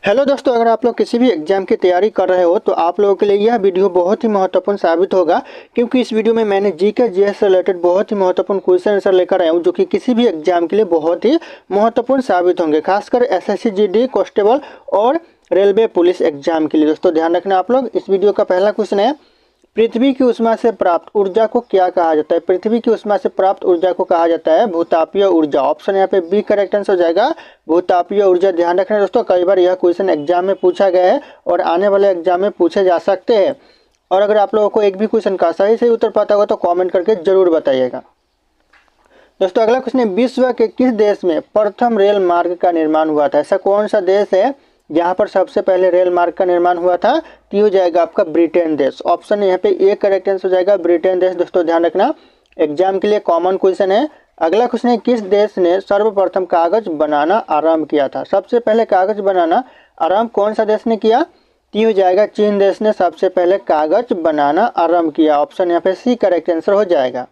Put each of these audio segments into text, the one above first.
Hello दोस्तों, अगर आप लोग किसी भी एग्जाम की तैयारी कर रहे हो तो आप लोगों के लिए यह वीडियो बहुत ही महत्वपूर्ण साबित होगा, क्योंकि इस वीडियो में मैंने जीके जीएस से रिलेटेड बहुत ही महत्वपूर्ण क्वेश्चन आंसर लेकर आया हूं, जो कि किसी भी एग्जाम के लिए बहुत ही महत्वपूर्ण साबित होंगे, खासकर एसएससी जीडी कांस्टेबल और रेलवे पुलिस एग्जाम के लिए। दोस्तों ध्यान रखना आप लोग। इस वीडियो का पहला क्वेश्चन है, पृथ्वी की ऊष्मा से प्राप्त ऊर्जा को क्या कहा जाता है? पृथ्वी की ऊष्मा से प्राप्त ऊर्जा को कहा जाता है भूतापीय ऊर्जा। ऑप्शन यहाँ पे बी करेक्ट आंसर हो जाएगा, भूतापीय ऊर्जा। ध्यान रखना दोस्तों, कई बार यह क्वेश्चन एग्जाम में पूछा गया है और आने वाले एग्जाम में पूछे जा सकते हैं। और अगर आप लोगों को एक भी क्वेश्चन का सही उत्तर पता होगा तो कॉमेंट करके जरूर बताइएगा। दोस्तों अगला क्वेश्चन है, विश्व के किस देश में प्रथम रेल मार्ग का निर्माण हुआ था? ऐसा कौन सा देश है जहां पर सबसे पहले रेल मार्ग का निर्माण हुआ था? तो हो जाएगा आपका ब्रिटेन देश। ऑप्शन यहाँ पे ए करेक्ट आंसर हो जाएगा, ब्रिटेन देश। दोस्तों ध्यान रखना, एग्जाम के लिए कॉमन क्वेश्चन है। अगला क्वेश्चन है, किस देश ने सर्वप्रथम कागज बनाना आरंभ किया था? सबसे पहले कागज बनाना आरंभ कौन सा देश ने किया? तो हो जाएगा चीन देश ने सबसे पहले कागज बनाना आरंभ किया। ऑप्शन यहाँ पे सी करेक्ट आंसर हो जाएगा।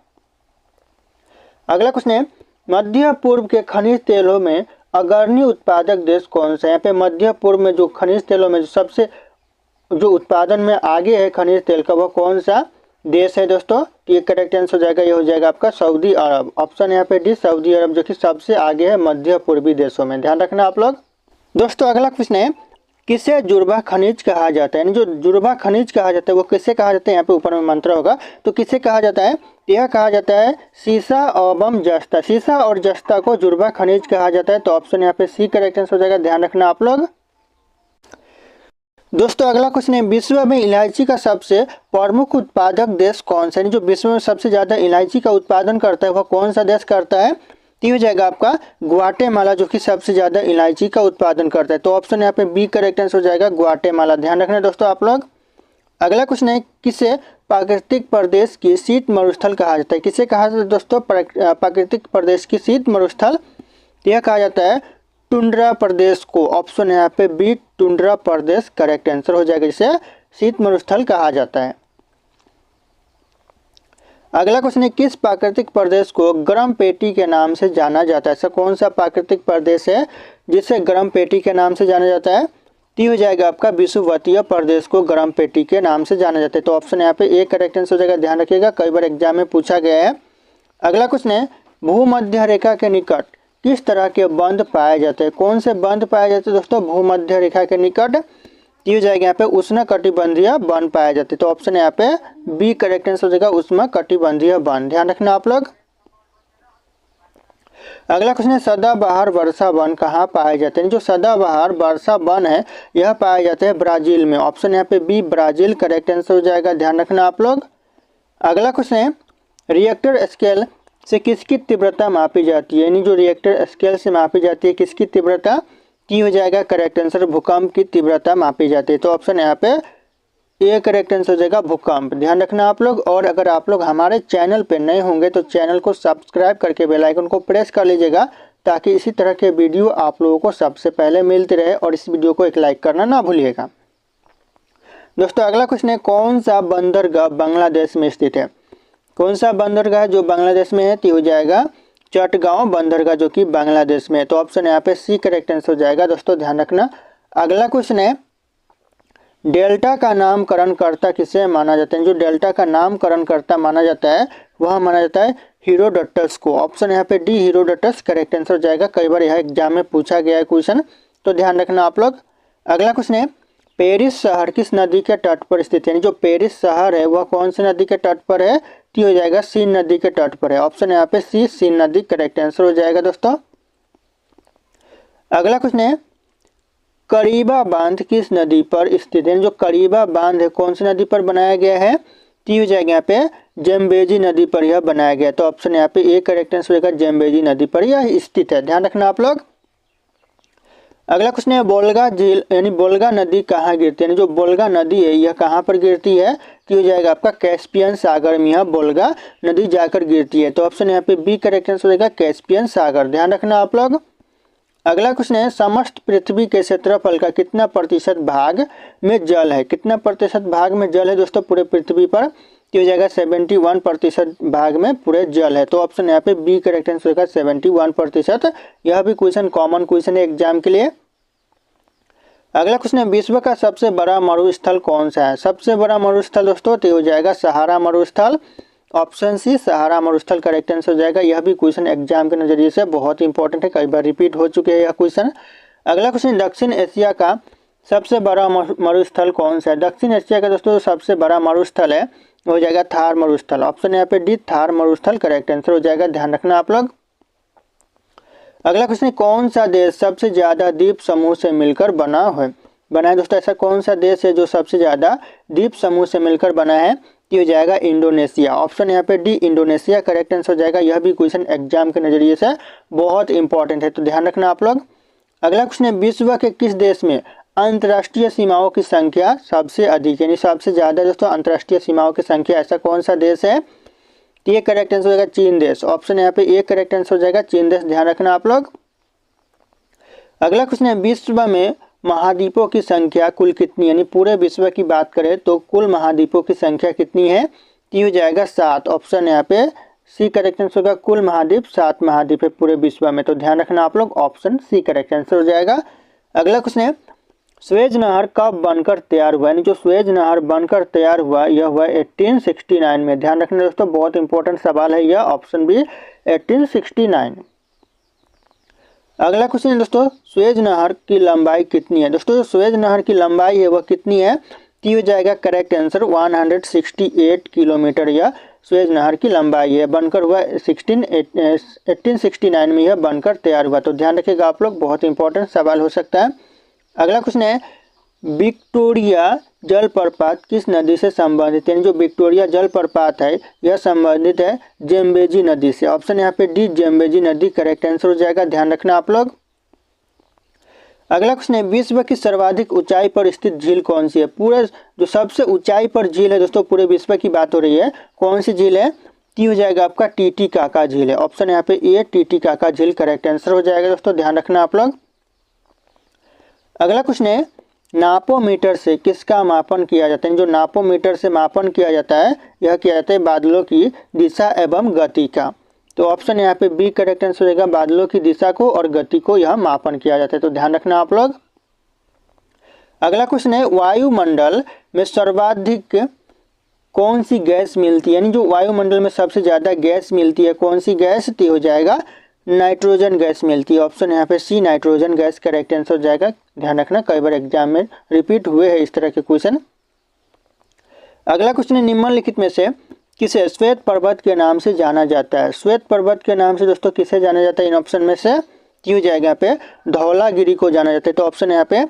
अगला क्वेश्चन है, मध्य पूर्व के खनिज तेलों में अग्रणी उत्पादक देश कौन सा है? यहाँ पे मध्य पूर्व में जो खनिज तेलों में सबसे जो उत्पादन में आगे है खनिज तेल का, वो कौन सा देश है दोस्तों? ये करेक्ट आंसर हो जाएगा, ये हो जाएगा आपका सऊदी अरब। ऑप्शन यहाँ पे डी सऊदी अरब, जो कि सबसे आगे है मध्य पूर्वी देशों में। ध्यान रखना आप लोग। दोस्तों अगला क्वेश्चन है, किसे जुड़वा खनिज कहा जाता है? यानी जो जुड़वा खनिज कहा जाता है वो किसे कहा जाता है? यहाँ पे ऊपर में मंत्र होगा, तो किसे कहा जाता है? यह कहा जाता है सीसा एवं जस्ता। सीसा और जस्ता को जुड़वा खनिज कहा जाता है। तो ऑप्शन यहाँ पे सी करेक्ट आंसर हो जाएगा। ध्यान रखना आप लोग। दोस्तों अगला क्वेश्चन है, विश्व में इलायची का सबसे प्रमुख उत्पादक देश कौन सा है? जो विश्व में सबसे ज्यादा इलायची का उत्पादन करता है वह कौन सा देश करता है? तो हो जाएगा आपका ग्वाटेमाला, जो कि सबसे ज्यादा इलायची का उत्पादन करता है। तो ऑप्शन यहाँ पे बी करेक्ट आंसर हो जाएगा, ग्वाटेमाला। ध्यान रखना दोस्तों आप लोग। अगला क्वेश्चन है, किसे प्राकृतिक प्रदेश की शीत मरुस्थल कहा जाता है? किसे कहा जाता है दोस्तों प्राकृतिक प्रदेश की शीत मरुस्थल? यह कहा जाता है टुंड्रा प्रदेश को। ऑप्शन यहाँ पे बी टुंड्रा प्रदेश करेक्ट आंसर हो जाएगा, जिसे शीत मरुस्थल कहा जाता है। अगला क्वेश्चन है, किस प्राकृतिक प्रदेश को गर्म पेटी के नाम से जाना जाता है? ऐसा कौन सा प्राकृतिक प्रदेश है जिसे गर्म पेटी के नाम से जाना जाता है? तो हो जाएगा आपका विषुवतीय प्रदेश को गर्म पेटी के नाम से जाना जाता है। तो ऑप्शन यहाँ पे ए करेक्ट आंसर हो जाएगा। ध्यान रखिएगा, कई बार एग्जाम में पूछा गया है। अगला क्वेश्चन है, भूमध्य रेखा के निकट किस तरह के बंध पाए जाते हैं? कौन से बंध पाए जाते हैं दोस्तों भूमध्य रेखा के निकट? हो जाएगा यहाँ पे उष्णकटिबंधीय वन पाए जाते हैं। तो ऑप्शन यहाँ पे बी करेक्ट आंसर हो जाएगा, उष्णकटिबंधीय वन। ध्यान रखना आप लोग। अगला क्वेश्चन है, सदाबहार वर्षा वन कहाँ पाए जाते हैं? जो सदाबहार वर्षा वन है यह पाए जाते हैं ब्राजील में। ऑप्शन यहाँ पे बी ब्राजील करेक्ट आंसर हो जाएगा। ध्यान रखना आप लोग। अगला क्वेश्चन है, रिएक्टर स्केल से किसकी तीव्रता मापी जाती है? यानी जो रिएक्टर स्केल से मापी जाती है किसकी तीव्रता? की हो जाएगा करेक्ट आंसर, भूकंप की तीव्रता मापी जाती है। तो ऑप्शन यहाँ पे ए करेक्ट आंसर हो जाएगा, भूकंप। ध्यान रखना आप लोग। और अगर आप लोग हमारे चैनल पे नए होंगे तो चैनल को सब्सक्राइब करके बेल आइकन को प्रेस कर लीजिएगा, ताकि इसी तरह के वीडियो आप लोगों को सबसे पहले मिलते रहे। और इस वीडियो को एक लाइक करना ना भूलिएगा। दोस्तों अगला क्वेश्चन है, कौन सा बंदरगाह बांग्लादेश में स्थित है? कौन सा बंदरगाह जो बांग्लादेश में है? तो हो जाएगा चटगांव बंदरगाह, जो कि बांग्लादेश में है। तो ऑप्शन यहाँ पे सी करेक्ट आंसर हो जाएगा। दोस्तों ध्यान रखना। अगला क्वेश्चन है, डेल्टा का नामकरण कर्ता किसे माना जाता है? जो डेल्टा का नामकरण कर्ता माना जाता है वह माना जाता है हीरोडोटस को। ऑप्शन यहाँ पे डी हीरोडोटस करेक्ट आंसर हो जाएगा। कई बार यह एग्जाम में पूछा गया है क्वेश्चन, तो ध्यान रखना आप लोग। अगला क्वेश्चन है, पेरिस शहर किस नदी के तट पर स्थित है? जो पेरिस शहर है वह कौन सी नदी के तट पर है? तो हो जाएगा सीन नदी के तट पर है। ऑप्शन यहाँ पे सी सीन नदी करेक्ट आंसर हो जाएगा दोस्तों। अगला क्वेश्चन है, करीबा बांध किस नदी पर स्थित है? जो करीबा बांध है कौन सी नदी पर बनाया गया है? तो हो जाएगा यहाँ पे जम्बेजी नदी पर यह बनाया गया। तो ऑप्शन यहाँ पे ए करेक्ट आंसर होगा, जम्बेजी नदी पर यह स्थित है। ध्यान रखना आप लोग। अगला क्वेश्चन है, बोलगा झील यानी बोलगा नदी कहाँ गिरती है? यानी जो बोलगा नदी है यह कहाँ पर गिरती है? तो हो जाएगा आपका कैस्पियन सागर में यह बोलगा नदी जाकर गिरती है। तो ऑप्शन यहाँ पे बी करेक्ट आंसर होगा, कैस्पियन सागर। ध्यान रखना आप लोग। अगला क्वेश्चन है, समस्त पृथ्वी के क्षेत्रफल का कितना प्रतिशत भाग में जल है? कितना प्रतिशत भाग में जल है दोस्तों पूरे पृथ्वी पर? तो हो जाएगा 71% भाग में पूरे जल है। तो ऑप्शन यहाँ पे बी करेक्ट आंसर होगा, 71%। यह भी क्वेश्चन कॉमन क्वेश्चन है एग्जाम के लिए। अगला क्वेश्चन है, विश्व का सबसे बड़ा मरुस्थल कौन सा है? सबसे बड़ा मरुस्थल दोस्तों तो हो जाएगा सहारा मरुस्थल। ऑप्शन सी सहारा मरुस्थल करेक्ट आंसर हो जाएगा। यह भी क्वेश्चन एग्जाम के नजरिए से बहुत इंपॉर्टेंट है, कई बार रिपीट हो चुके हैं यह क्वेश्चन। अगला क्वेश्चन, दक्षिण एशिया का सबसे बड़ा मरुस्थल कौन सा है? दक्षिण एशिया का दोस्तों सबसे बड़ा मरुस्थल है हो जाएगा थार मरुस्थल। ऑप्शन यहाँ पे डी थार मरुस्थल करेक्ट आंसर हो जाएगा, ध्यान रखना आप लोग। अगला क्वेश्चन, कौन सा देश सबसे ज्यादा द्वीप समूह से मिलकर बना है दोस्तों? ऐसा कौन सा देश है जो सबसे ज्यादा द्वीप समूह से मिलकर बना है? ये हो जाएगा इंडोनेशिया। ऑप्शन यहाँ पे डी इंडोनेशिया करेक्ट आंसर हो जाएगा। यह भी क्वेश्चन एग्जाम के नजरिए से बहुत इंपॉर्टेंट है, तो ध्यान रखना आप लोग। अगला क्वेश्चन है, विश्व के किस देश में अंतर्राष्ट्रीय सीमाओं की संख्या सबसे अधिक, यानी सबसे ज्यादा दोस्तों अंतर्राष्ट्रीय सीमाओं की संख्या, ऐसा कौन सा देश है? तो ये करेक्ट आंसर हो जाएगा चीन देश। ऑप्शन यहाँ पे ए करेक्ट आंसर हो जाएगा, चीन देश, ध्यान रखना आप लोग। अगला क्वेश्चन है, विश्व में महाद्वीपों की संख्या कुल कितनी, यानी पूरे विश्व की बात करें तो कुल महाद्वीपों की संख्या कितनी है? तो ये हो जाएगा 7। ऑप्शन यहाँ पे सी करेक्ट आंसर होगा, कुल महाद्वीप 7 महाद्वीप है पूरे विश्व में, तो ध्यान रखना आप लोग, ऑप्शन सी करेक्ट आंसर हो जाएगा। अगला क्वेश्चन है, स्वेज नहर कब बनकर तैयार हुआ, यानी जो स्वेज नहर बनकर तैयार हुआ यह हुआ 1869 में। ध्यान रखना दोस्तों, बहुत इंपॉर्टेंट सवाल है यह, ऑप्शन बी 1869। अगला क्वेश्चन है दोस्तों, स्वेज नहर की लंबाई कितनी है? दोस्तों जो स्वेज नहर की लंबाई है वह कितनी है? तो हो जाएगा करेक्ट आंसर 168 किलोमीटर यह स्वेज नहर की लंबाई है, बनकर हुआ 1869 में यह बनकर तैयार हुआ, तो ध्यान रखिएगा आप लोग, बहुत इंपॉर्टेंट सवाल हो सकता है। अगला क्वेश्चन है, विक्टोरिया जलप्रपात किस नदी से संबंधित, यानी जो विक्टोरिया जलप्रपात है यह संबंधित है जेम्बेजी नदी से। ऑप्शन यहाँ पे डी जेम्बेजी नदी करेक्ट आंसर हो जाएगा, ध्यान रखना आप लोग। अगला क्वेश्चन है, विश्व की सर्वाधिक ऊंचाई पर स्थित झील कौन सी है? पूरे जो सबसे ऊंचाई पर झील है दोस्तों पूरे विश्व की बात हो रही है, कौन सी झील है? टी हो जाएगा आपका टीटीकाका झील है। ऑप्शन यहाँ पे ए टीटीकाका झील करेक्ट आंसर हो जाएगा दोस्तों, ध्यान रखना आप लोग। अगला क्वेश्चन है, नापोमीटर से किसका मापन किया जाता है? जो नापोमीटर से मापन किया जाता है यह किया जाता है बादलों की दिशा एवं गति का, तो ऑप्शन यहाँ पे बी करेक्ट आंसर रहेगा, बादलों की दिशा को और गति को यह मापन किया जाता है, तो ध्यान रखना आप लोग। अगला क्वेश्चन है, वायुमंडल में सर्वाधिक कौन सी गैस मिलती है, यानी जो वायुमंडल में सबसे ज्यादा गैस मिलती है कौन सी गैस? तो हो जाएगा नाइट्रोजन गैस मिलती है। ऑप्शन यहाँ पे C nitrogen gas correct answer हो जाएगा, ध्यान रखना, कई बार एग्जाम में रिपीट हुए हैं इस तरह के क्वेश्चन। अगला क्वेश्चन है, निम्नलिखित में से किसे श्वेत पर्वत के नाम से जाना जाता है? श्वेत पर्वत के नाम से दोस्तों किसे जाना जाता है इन ऑप्शन में से? हो जाएगा यहाँ पे धौलागिरी को जाना जाता है, तो ऑप्शन यहाँ पे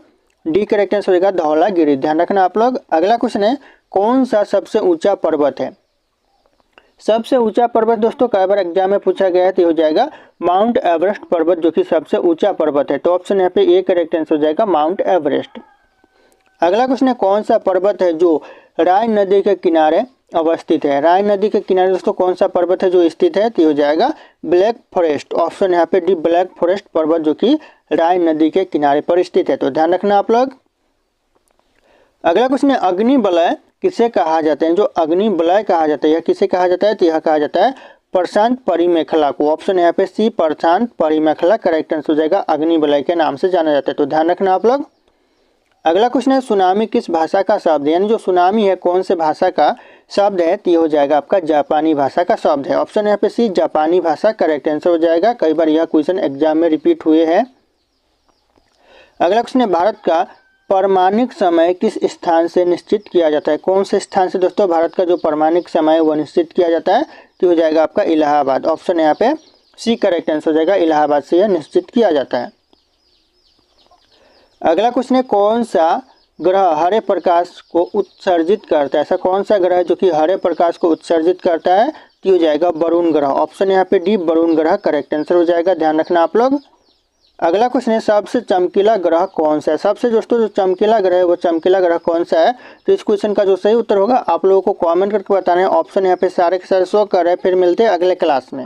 डी करेक्ट आंसर होगा धौलागिरी, ध्यान रखना आप लोग। अगला क्वेश्चन है, कौन सा सबसे ऊंचा पर्वत है? सबसे ऊंचा पर्वत दोस्तों कई बार एग्जाम में पूछा गया है, तो हो जाएगा माउंट एवरेस्ट पर्वत, जो कि सबसे ऊंचा पर्वत है, तो ऑप्शन यहाँ पे ए करेक्ट आंसर हो जाएगा माउंट एवरेस्ट। अगला क्वेश्चन है, कौन सा पर्वत है जो राइन नदी के किनारे अवस्थित है? राइन नदी के किनारे दोस्तों कौन सा पर्वत है जो स्थित है? तो हो जाएगा ब्लैक फॉरेस्ट। ऑप्शन यहाँ पे डी ब्लैक फॉरेस्ट पर्वत, जो कि राइन नदी के किनारे पर स्थित है, तो ध्यान रखना आप लोग। अगला क्वेश्चन है, अग्निवलय किसे कहा जाता है? जो अग्निवलय कहा जाता है यह किसे कहा जाता है? तो यह कहा जाता है प्रशांत परिमेखला को। ऑप्शन यहाँ पे सी प्रशांत परिमेखला करेक्ट आंसर हो जाएगा, अग्निवलय के नाम से जाना जाता है, तो ध्यान रखना आप लोग। अगला क्वेश्चन है, सुनामी किस भाषा का शब्द है? यानी जो सुनामी है कौन से भाषा का शब्द है? तो हो जाएगा आपका जापानी भाषा का शब्द है। ऑप्शन यहाँ पे सी जापानी भाषा करेक्ट आंसर हो जाएगा, कई बार यह क्वेश्चन एग्जाम में रिपीट हुए हैं। अगला क्वेश्चन है, भारत का परमाणिक समय किस स्थान से निश्चित किया जाता है? कौन से स्थान से दोस्तों भारत का जो परमाणिक समय वह निश्चित किया जाता है? तो हो जाएगा आपका इलाहाबाद। ऑप्शन यहाँ पे सी करेक्ट आंसर हो जाएगा, इलाहाबाद से यह निश्चित किया जाता है। अगला क्वेश्चन है, कौन सा ग्रह हरे प्रकाश को उत्सर्जित करता है? ऐसा कौन सा ग्रह है जो कि हरे प्रकाश को उत्सर्जित करता है? तो हो जाएगा वरुण ग्रह। ऑप्शन यहाँ पे डी वरुण ग्रह करेक्ट आंसर हो जाएगा, ध्यान रखना आप लोग। अगला क्वेश्चन है, सबसे चमकीला ग्रह कौन सा है? सबसे दोस्तों जो चमकीला ग्रह है वो चमकीला ग्रह कौन सा है? तो इस क्वेश्चन का जो सही उत्तर होगा आप लोगों को कमेंट करके बताना है। ऑप्शन यहाँ पे सारे के सारे शो कर रहे हैं। फिर मिलते हैं अगले क्लास में।